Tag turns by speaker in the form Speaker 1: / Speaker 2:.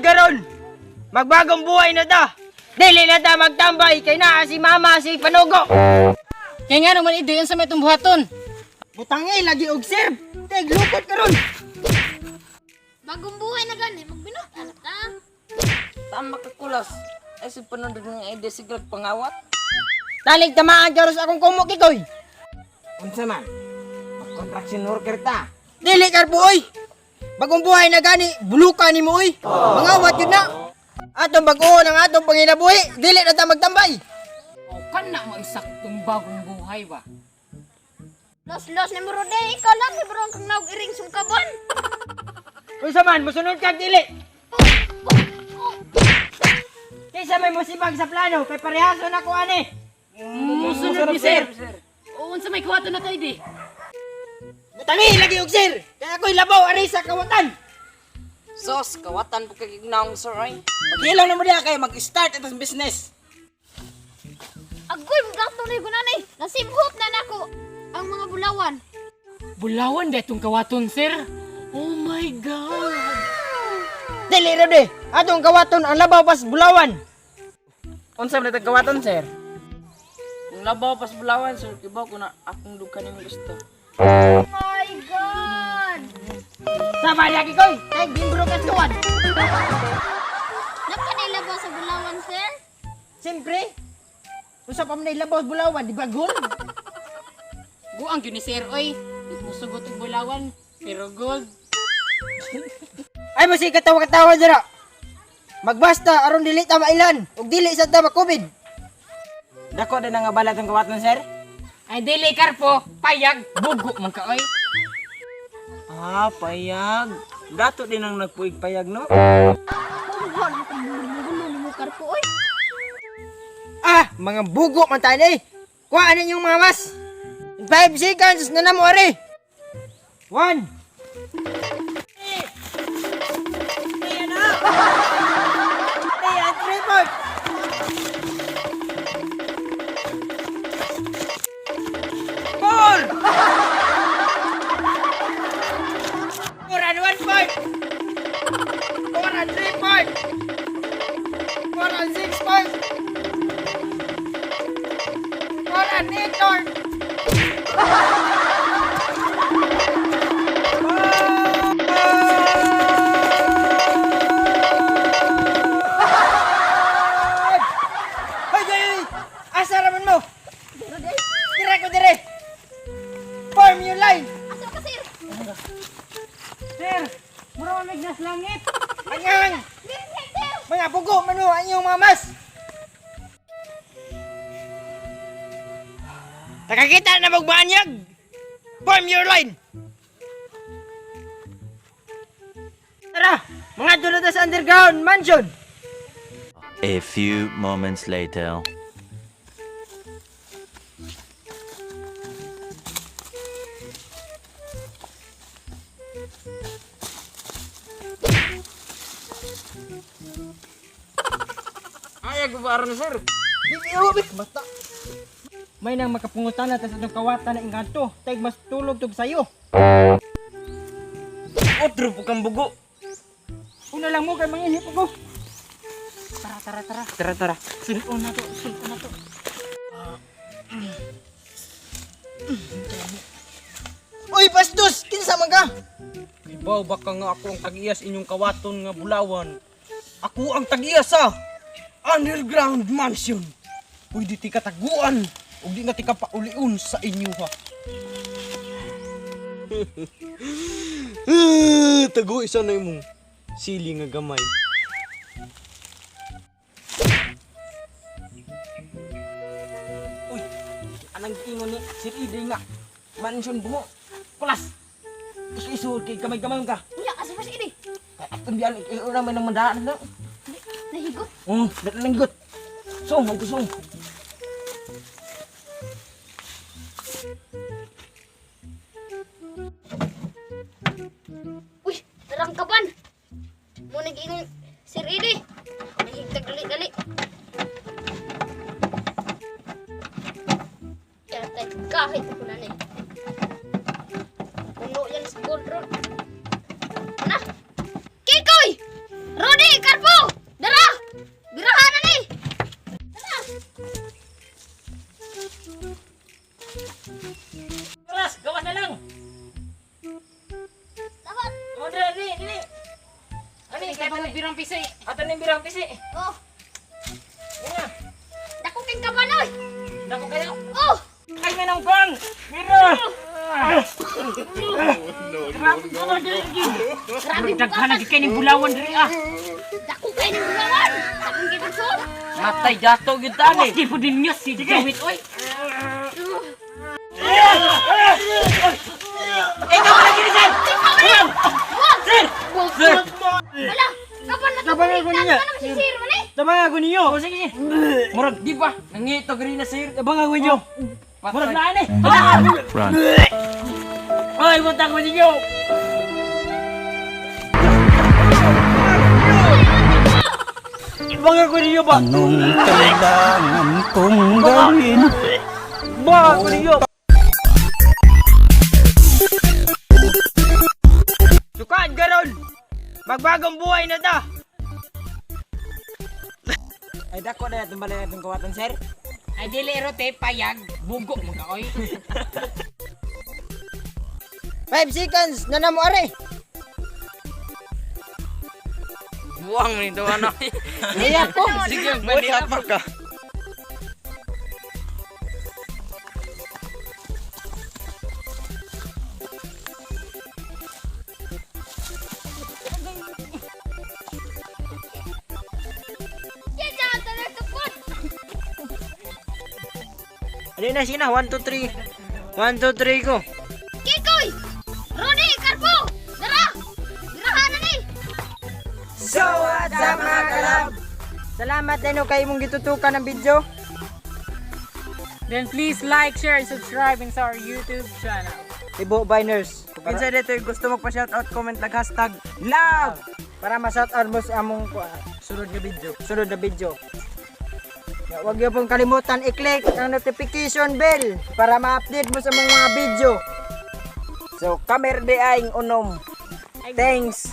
Speaker 1: garon. Magbagong buhay na ta. Dili na ta magtambay kay naa si mama si Panugo.
Speaker 2: Kaya nga naman ideyon sa may tumbuhaton.
Speaker 1: Butangi lagi og sir. Teg lukot karon.
Speaker 3: Bagong buhay na gani, magbinutan ta.
Speaker 4: Tama ka kulas. Ay si panunod ng ide siglag pangawat.
Speaker 1: Talig tamaan karon sa akong kumok ikoy.
Speaker 4: Unsa man? Mag-contraction worker ta.
Speaker 1: Dili karbo oy. Bagong buhay na gani, buluka ni mo oy. Mangawat yun na. Atong bag-o ng atong panginabuhi, dili na ta magtambay.
Speaker 2: O kan na maisaktong bagong buhay ba?
Speaker 3: Los ni Murode, ikaw lang ni bro kang naog iring sungkaban.
Speaker 1: Kung saman, musunod kag dili. Kaysa may musibag sa plano, kay parehaso na ko ani.
Speaker 2: Musunod ni sir. O unsa may kuwato na to idi?
Speaker 1: Butangi lagi og sir. Kaya ako'y labaw ari sa kawatan.
Speaker 4: Sos, kawatan po kagignaong sir ay.
Speaker 1: Pag-ilaw na mo diya kayo mag-start itong business.
Speaker 3: Agoy, gato ni gunani. Nasimhot na nako ang mga bulawan.
Speaker 2: Bulawan detong kawaton sir. Oh my god.
Speaker 1: Dili ra de. Atong kawaton ang labaw pas bulawan.
Speaker 4: Unsa man itong kawatan sir? Kung labaw pas bulawan sir, kibaw ko na akong dukan yung gusto.
Speaker 3: Oh my God!
Speaker 1: Sama lagi koy. Teg gimbro ka tuwan.
Speaker 3: Napanilabaw sa bulawan, sir?
Speaker 1: Siyempre. Usa pa man labaw sa bulawan, di ba gold?
Speaker 2: Buang yun ni sir oy. Di mo sugot og bulawan pero gold.
Speaker 1: Ay mo si katawa-katawa dira. Magbasta aron dili ta mailan ug dili sa ta ma-COVID.
Speaker 4: Dako din nga balat ang kawatan sir?
Speaker 2: Ay dili karpo, payag, bugo man ka oy.
Speaker 4: Ah, payag. Dato din ang nagpuig payag no?
Speaker 3: Kuhan ang gulo ni mo karpo, oy.
Speaker 1: Ah, mga bugo man tayo eh. Kuhaan ninyong mga mas. In 5 seconds na namo ari. 1. Ayan na. Ayan, 3 point. 4. 4 and 1 point. 4 and 3 point. 4 and 6 point. 4 and 8 point. Hoy! Asa raman mo? Dire ko dire. Form yung line.
Speaker 3: Asa ka, sir?
Speaker 2: Sir, mura man nas langit.
Speaker 1: Angang!
Speaker 3: Sir, sir!
Speaker 1: Mga bugo manu ang inyong mga mas. Nakakita na magbanyag. Form your line. Tara, mga tulad sa underground mansion.
Speaker 5: A few moments later.
Speaker 4: Ay, agubaran sir.
Speaker 1: Bibiyo, basta. May nang makapungutan na tas atong kawatan na inganto. Tag mas tulog tug sayo.
Speaker 4: Otro po kang bugo.
Speaker 1: Una lang mo kay manginhip ko.
Speaker 4: Tara.
Speaker 2: Silpon na to.
Speaker 1: Uy, bastos! Kinsa man ka?
Speaker 4: Ibaw baka nga ako ang tag-iyas inyong kawaton nga bulawan. Ako ang tag-iyas sa underground mansion. Pwede ti kataguan o di na ti kapauliun sa inyo ha. Tago isa na imong sili nga gamay. Uy, anang ingon ni Sir Ide nga mansion buho. Kulas. Isu kay gamay-gamay ka.
Speaker 3: Unya, asa pa si ini?
Speaker 4: Atong biyan ora man nang mandaan na.
Speaker 3: Nahigot.
Speaker 4: Nalanggot. Song, ang kusong.
Speaker 3: Uy, tarang kaban. Mo nag-ingon, Sir Edi. Nahigtag dali-dali. Kaya tayo kahit ako na ni. Puno yan sa gold road. Na! Kikoy! Rod! Rodi, Karpo! Dara! Birahan na ni! Dara!
Speaker 2: Kelas, gawas na lang.
Speaker 3: Dapat!
Speaker 2: Oh, dali. Ani, kaya pa birang pisi. Ato ni birang pisi.
Speaker 3: Oh!
Speaker 2: Yan na.
Speaker 3: Dako king kabanoy!
Speaker 2: Dako kayo.
Speaker 3: Oh!
Speaker 2: Ay, manang bang! Mira!
Speaker 3: Grabe
Speaker 2: Daghan lagi kayo ni bulawan diri ah.
Speaker 3: Dako kayo ng bulawan! Dakong gibuson!
Speaker 2: Matay dato gyud tani. Di po din niya si Jawit oy. Ikaw lagi ni Sir. Sir.
Speaker 3: Wala! Kapan na
Speaker 1: Kapan ako niya?
Speaker 3: Ano si Sir man eh?
Speaker 1: Tabang ako ninyo.
Speaker 2: Oh, sige. Murag di ba? Nangito gari na Sir.
Speaker 1: Tabang ako ninyo.
Speaker 2: Murag na ni.
Speaker 5: Run.
Speaker 2: Oy, buta ko ninyo.
Speaker 1: Tabang ako ninyo ba?
Speaker 6: Anong kailangan kong gawin?
Speaker 1: Ba ako ninyo. Sukaan garon. Magbagong buhay na ta.
Speaker 2: Ay dako na tumbalik atong kawatan Sir. Ay dili erote payag, bugo mo ka oy.
Speaker 1: 5 seconds na namo are.
Speaker 2: Buang ni to ano.
Speaker 1: Iya ko.
Speaker 2: Sige, manira pa ka.
Speaker 3: Yan jangan talag tupot!
Speaker 1: Ano na sina? 1, 2, 3. 1, 2, 3 ko.
Speaker 3: Kikoy! Rodi, Karpo! Dara! Birahan na ni!
Speaker 1: So, what's up mga kalab? Salamat din kayo mong gitutukan ng video.
Speaker 2: Then please like, share, and subscribe sa our YouTube channel.
Speaker 1: Ibo Biners. Kung kinsa dito gusto magpa-shoutout, comment lang hashtag love para ma-shoutout mo sa among
Speaker 2: Sunod nga video.
Speaker 1: sunod na video. Huwag niyo pong kalimutan i-click ang notification bell para ma-update mo sa mga video. So, kamer de aing unom. Thanks.